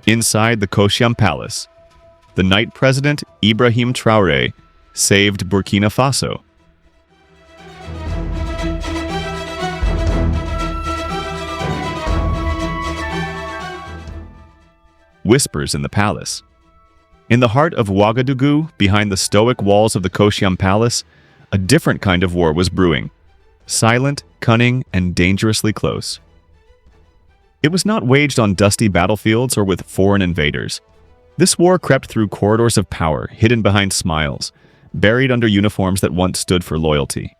Inside the Koshiam Palace, the night President Ibrahim Traoré saved Burkina Faso. Whispers in the palace. In the heart of Ouagadougou, behind the stoic walls of the Koshiam Palace, a different kind of war was brewing. Silent, cunning, and dangerously close. It was not waged on dusty battlefields or with foreign invaders. This war crept through corridors of power, hidden behind smiles, buried under uniforms that once stood for loyalty.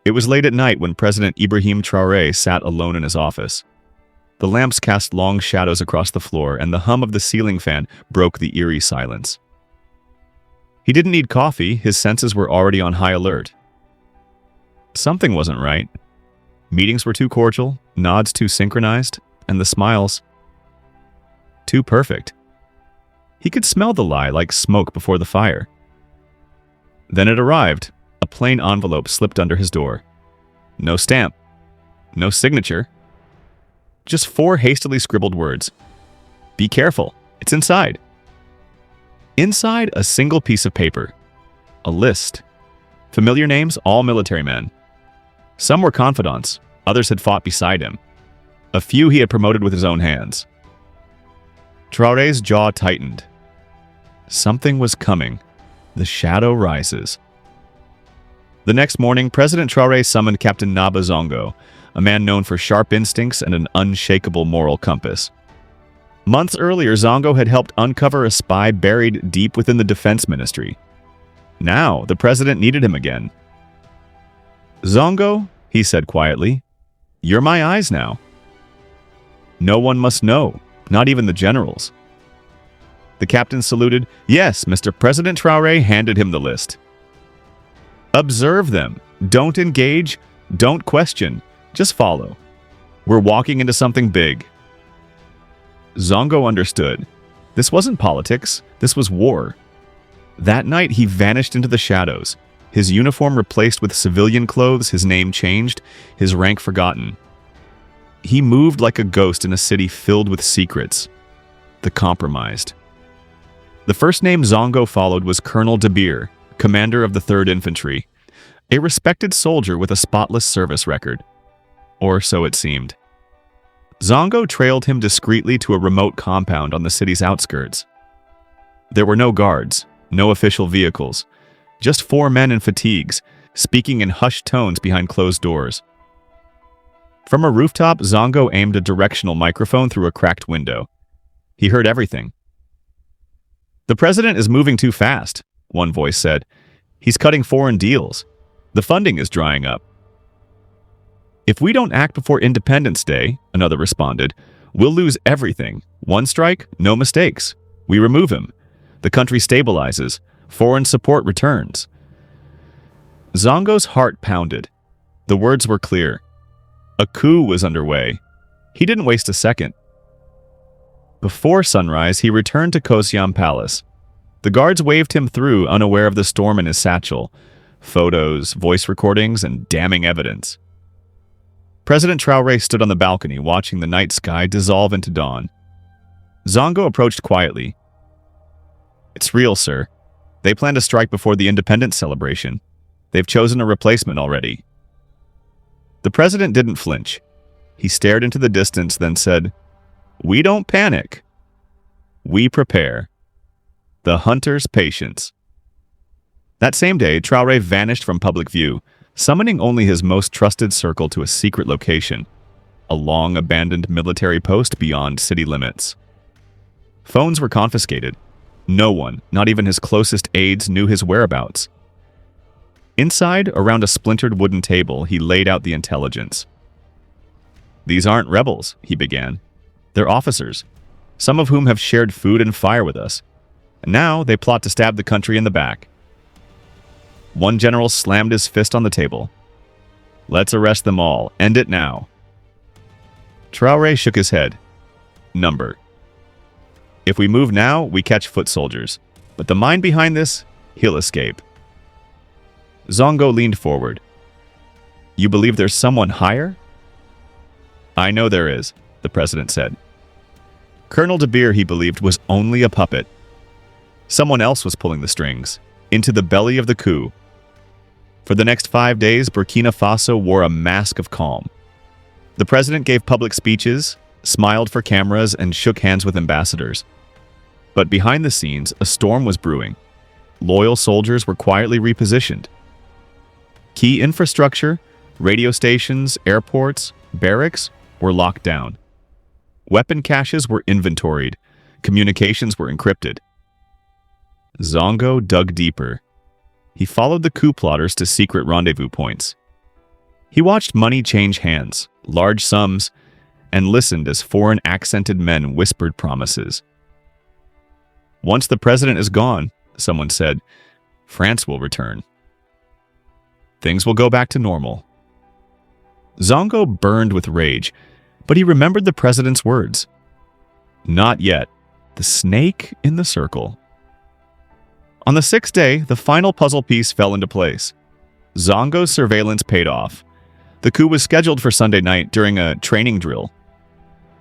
It was late at night when President Ibrahim Traoré sat alone in his office. The lamps cast long shadows across the floor, and the hum of the ceiling fan broke the eerie silence. He didn't need coffee, his senses were already on high alert. Something wasn't right. Meetings were too cordial, nods too synchronized, and the smiles too perfect. He could smell the lie like smoke before the fire. Then it arrived. A plain envelope slipped under his door. No stamp. No signature. Just 4 hastily scribbled words. Be careful, it's inside. Inside a single piece of paper. A list. Familiar names, all military men. Some were confidants, others had fought beside him. A few he had promoted with his own hands. Traoré's jaw tightened. Something was coming. The shadow rises. The next morning, President Traoré summoned Captain Naba Zongo, a man known for sharp instincts and an unshakable moral compass. Months earlier, Zongo had helped uncover a spy buried deep within the defense ministry. Now, the president needed him again. Zongo, he said quietly, you're my eyes now. No one must know, not even the generals. The captain saluted. Yes, Mr. President Traoré handed him the list. Observe them. Don't engage. Don't question. Just follow. We're walking into something big. Zongo understood. This wasn't politics. This was war. That night, he vanished into the shadows. His uniform replaced with civilian clothes, his name changed, his rank forgotten. He moved like a ghost in a city filled with secrets. The compromised. The first name Zongo followed was Colonel Debir, commander of the 3rd Infantry, a respected soldier with a spotless service record. Or so it seemed. Zongo trailed him discreetly to a remote compound on the city's outskirts. There were no guards, no official vehicles, just 4 men in fatigues, speaking in hushed tones behind closed doors. From a rooftop, Zongo aimed a directional microphone through a cracked window. He heard everything. The president is moving too fast, one voice said. He's cutting foreign deals. The funding is drying up. If we don't act before Independence Day, another responded, we'll lose everything. One strike, no mistakes. We remove him. The country stabilizes. Foreign support returns. Zongo's heart pounded. The words were clear. A coup was underway. He didn't waste a second. Before sunrise, he returned to Koshiam Palace. The guards waved him through, unaware of the storm in his satchel. Photos, voice recordings, and damning evidence. President Traoré stood on the balcony, watching the night sky dissolve into dawn. Zongo approached quietly. It's real, sir. They plan to strike before the independence celebration. They've chosen a replacement already. The president didn't flinch. He stared into the distance, then said, We don't panic. We prepare. The hunter's patience. That same day, Traoré vanished from public view, summoning only his most trusted circle to a secret location, a long-abandoned military post beyond city limits. Phones were confiscated. No one, not even his closest aides, knew his whereabouts. Inside, around a splintered wooden table, he laid out the intelligence. These aren't rebels, he began. They're officers, some of whom have shared food and fire with us. And now they plot to stab the country in the back. One general slammed his fist on the table. Let's arrest them all. End it now. Traoré shook his head. Number. If we move now, we catch foot soldiers. But the mind behind this, he'll escape. Zongo leaned forward. You believe there's someone higher? I know there is, the president said. Colonel De Beer, he believed, was only a puppet. Someone else was pulling the strings, into the belly of the coup. For the next 5 days, Burkina Faso wore a mask of calm. The president gave public speeches, smiled for cameras, and shook hands with ambassadors. But behind the scenes, a storm was brewing. Loyal soldiers were quietly repositioned. Key infrastructure, radio stations, airports, barracks were locked down. Weapon caches were inventoried. Communications were encrypted. Zongo dug deeper. He followed the coup plotters to secret rendezvous points. He watched money change hands, large sums, and listened as foreign-accented men whispered promises. Once the president is gone, someone said, France will return. Things will go back to normal. Zongo burned with rage, but he remembered the president's words. Not yet. The snake in the circle. On the 6th day, the final puzzle piece fell into place. Zongo's surveillance paid off. The coup was scheduled for Sunday night during a training drill.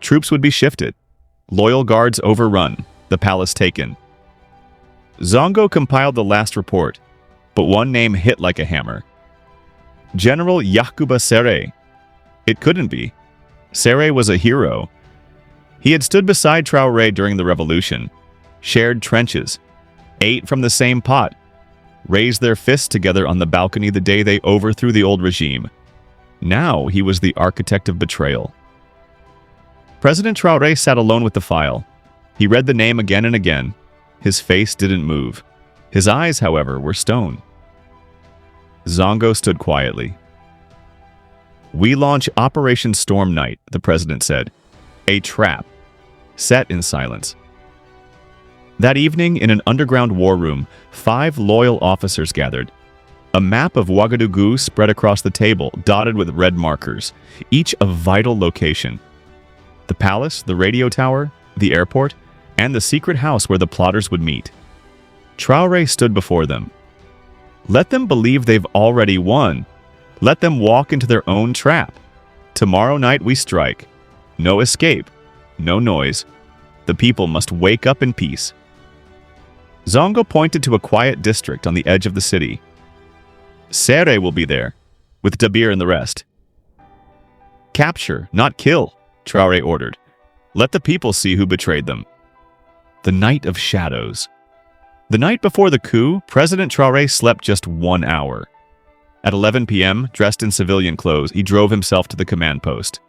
Troops would be shifted. Loyal guards overrun, the palace taken. Zongo compiled the last report, but one name hit like a hammer. General Yakuba Serre. It couldn't be. Serre was a hero. He had stood beside Traoré during the revolution, shared trenches, ate from the same pot, raised their fists together on the balcony the day they overthrew the old regime. Now he was the architect of betrayal. President Traoré sat alone with the file. He read the name again and again. His face didn't move. His eyes, however, were stone. Zongo stood quietly. We launch Operation Storm Night, the president said. A trap, set in silence. That evening, in an underground war room, 5 loyal officers gathered. A map of Ouagadougou spread across the table, dotted with red markers, each a vital location. The palace, the radio tower, the airport, and the secret house where the plotters would meet. Traoré stood before them. Let them believe they've already won. Let them walk into their own trap. Tomorrow night we strike. No escape. No noise. The people must wake up in peace. Zongo pointed to a quiet district on the edge of the city. Serre will be there, with De Beer and the rest. Capture, not kill, Traoré ordered. Let the people see who betrayed them. The night of shadows. The night before the coup, President Traoré slept just 1 hour. At 11 p.m., dressed in civilian clothes, he drove himself to the command post.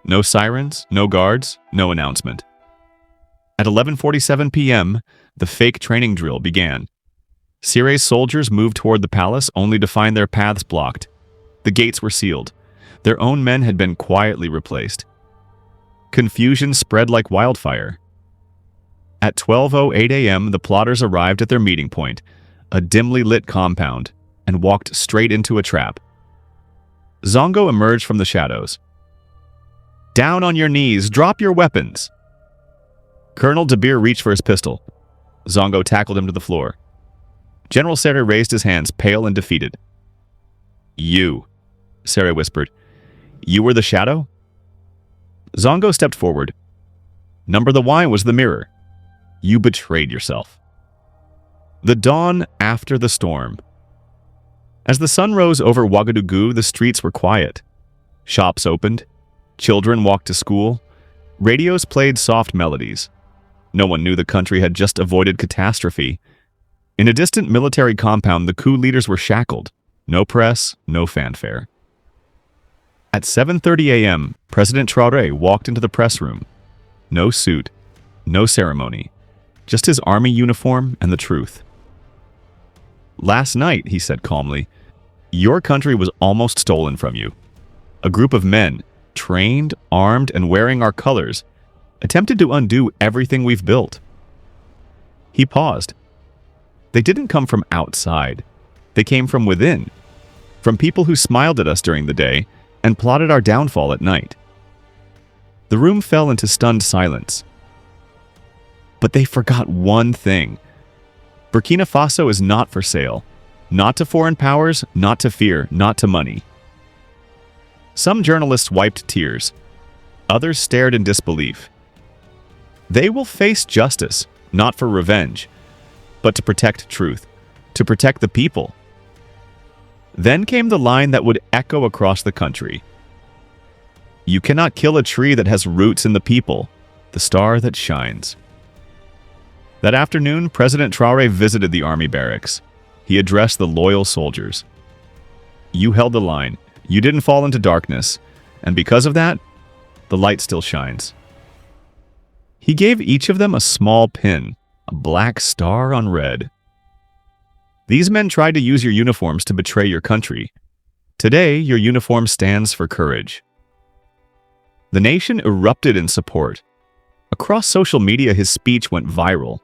No sirens, no guards, no announcement. At 11:47 p.m., the fake training drill began. Serre's soldiers moved toward the palace only to find their paths blocked. The gates were sealed. Their own men had been quietly replaced. Confusion spread like wildfire. At 12:08 a.m., the plotters arrived at their meeting point, a dimly lit compound, and walked straight into a trap. Zongo emerged from the shadows. Down on your knees, drop your weapons. Colonel De Beer reached for his pistol. Zongo tackled him to the floor. General Serre raised his hands, pale and defeated. You, Serre whispered. You were the shadow? Zongo stepped forward. Number the wine was the mirror. You betrayed yourself. The dawn after the storm. As the sun rose over Ouagadougou, the streets were quiet. Shops opened. Children walked to school. Radios played soft melodies. No one knew the country had just avoided catastrophe. In a distant military compound, the coup leaders were shackled. No press, no fanfare. At 7:30 a.m., President Traoré walked into the press room. No suit, no ceremony. Just his army uniform and the truth. Last night, he said calmly, your country was almost stolen from you. A group of men, trained, armed, and wearing our colors, attempted to undo everything we've built. He paused. They didn't come from outside. They came from within, from people who smiled at us during the day and plotted our downfall at night. The room fell into stunned silence. But they forgot one thing. Burkina Faso is not for sale. Not to foreign powers, not to fear, not to money. Some journalists wiped tears. Others stared in disbelief. They will face justice, not for revenge, but to protect truth, to protect the people. Then came the line that would echo across the country. You cannot kill a tree that has roots in the people, the star that shines. That afternoon, President Traoré visited the army barracks. He addressed the loyal soldiers. You held the line. You didn't fall into darkness. And because of that, the light still shines. He gave each of them a small pin, a black star on red. These men tried to use your uniforms to betray your country. Today, your uniform stands for courage. The nation erupted in support. Across social media, his speech went viral.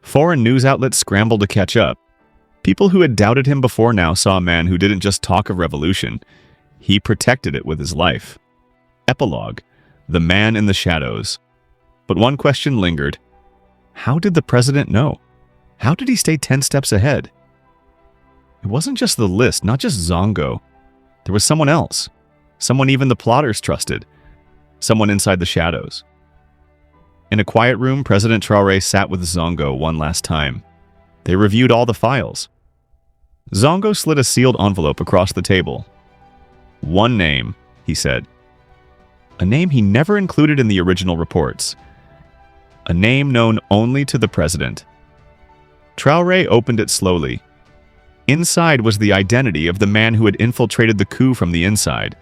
Foreign news outlets scrambled to catch up. People who had doubted him before now saw a man who didn't just talk of revolution. He protected it with his life. Epilogue: The Man in the Shadows. But one question lingered. How did the president know? How did he stay 10 steps ahead? It wasn't just the list, not just Zongo. There was someone else. Someone even the plotters trusted. Someone inside the shadows. In a quiet room, President Traoré sat with Zongo one last time. They reviewed all the files. Zongo slid a sealed envelope across the table. One name, he said. A name he never included in the original reports. A name known only to the president. Traoré opened it slowly. Inside was the identity of the man who had infiltrated the coup from the inside.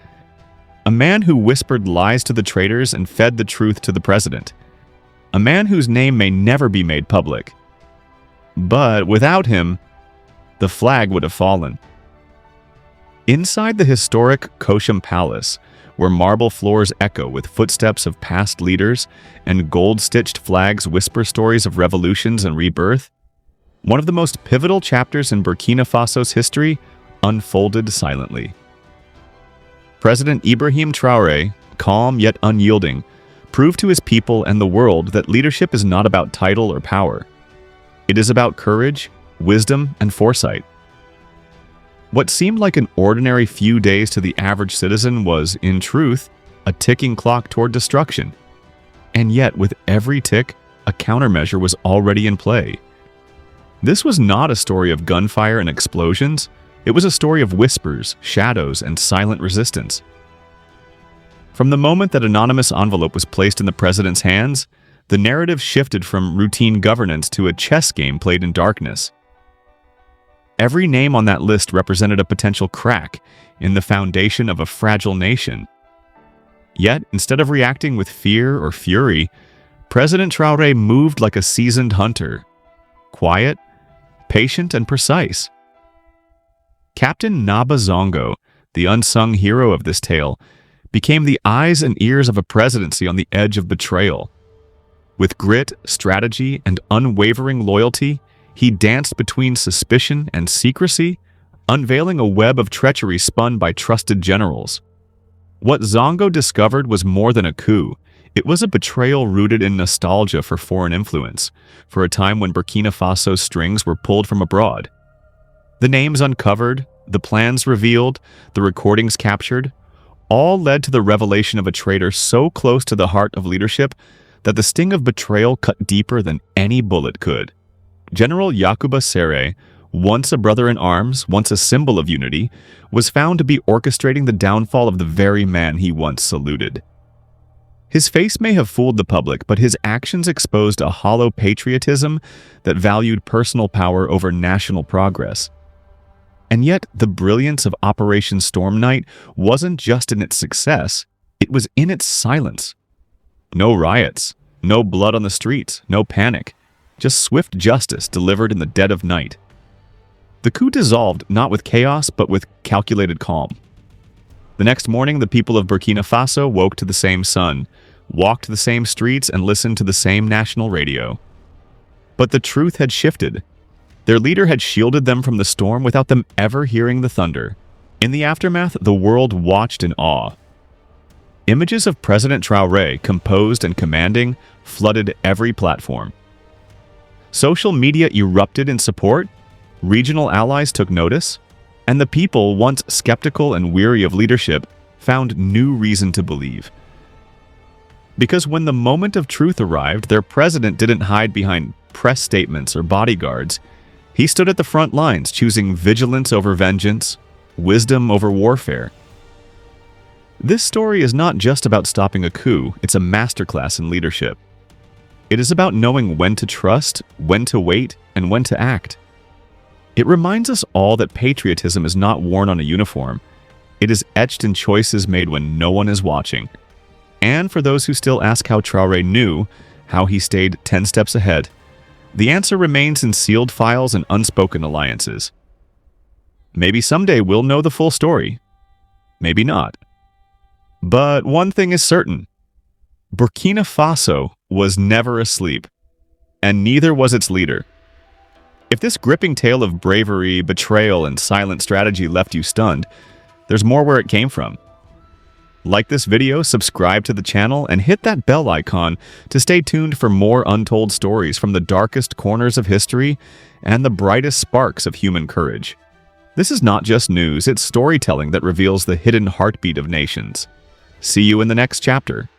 A man who whispered lies to the traitors and fed the truth to the president. A man whose name may never be made public. But without him, the flag would have fallen. Inside the historic Kosham Palace, where marble floors echo with footsteps of past leaders and gold-stitched flags whisper stories of revolutions and rebirth, one of the most pivotal chapters in Burkina Faso's history unfolded silently. President Ibrahim Traoré, calm yet unyielding, proved to his people and the world that leadership is not about title or power. It is about courage, wisdom, and foresight. What seemed like an ordinary few days to the average citizen was, in truth, a ticking clock toward destruction. And yet, with every tick, a countermeasure was already in play. This was not a story of gunfire and explosions. It was a story of whispers, shadows, and silent resistance. From the moment that anonymous envelope was placed in the president's hands, the narrative shifted from routine governance to a chess game played in darkness. Every name on that list represented a potential crack in the foundation of a fragile nation. Yet, instead of reacting with fear or fury, President Traoré moved like a seasoned hunter, quiet, patient, and precise. Captain Naba Zongo, the unsung hero of this tale, became the eyes and ears of a presidency on the edge of betrayal. With grit, strategy, and unwavering loyalty, he danced between suspicion and secrecy, unveiling a web of treachery spun by trusted generals. What Zongo discovered was more than a coup. It was a betrayal rooted in nostalgia for foreign influence, for a time when Burkina Faso's strings were pulled from abroad. The names uncovered, the plans revealed, the recordings captured, all led to the revelation of a traitor so close to the heart of leadership that the sting of betrayal cut deeper than any bullet could. General Yakuba Sere, once a brother in arms, once a symbol of unity, was found to be orchestrating the downfall of the very man he once saluted. His face may have fooled the public, but his actions exposed a hollow patriotism that valued personal power over national progress. And yet, the brilliance of Operation Storm Night wasn't just in its success, it was in its silence. No riots, no blood on the streets, no panic, just swift justice delivered in the dead of night. The coup dissolved not with chaos, but with calculated calm. The next morning, the people of Burkina Faso woke to the same sun, walked the same streets, and listened to the same national radio. But the truth had shifted. Their leader had shielded them from the storm without them ever hearing the thunder. In the aftermath, the world watched in awe. Images of President Traoré, composed and commanding, flooded every platform. Social media erupted in support, Regional allies took notice, and the people, once skeptical and weary of leadership, found new reason to believe. Because when the moment of truth arrived, their president didn't hide behind press statements or bodyguards. He stood at the front lines, choosing vigilance over vengeance, wisdom over warfare. This story is not just about stopping a coup, it's a masterclass in leadership. It is about knowing when to trust, when to wait, and when to act. It reminds us all that patriotism is not worn on a uniform. It is etched in choices made when no one is watching. And for those who still ask how Traoré knew, how he stayed 10 steps ahead, the answer remains in sealed files and unspoken alliances. Maybe someday we'll know the full story. Maybe not. But one thing is certain. Burkina Faso was never asleep, and neither was its leader. If this gripping tale of bravery, betrayal, and silent strategy left you stunned, there's more where it came from. Like this video, subscribe to the channel, and hit that bell icon to stay tuned for more untold stories from the darkest corners of history and the brightest sparks of human courage. This is not just news, it's storytelling that reveals the hidden heartbeat of nations. See you in the next chapter.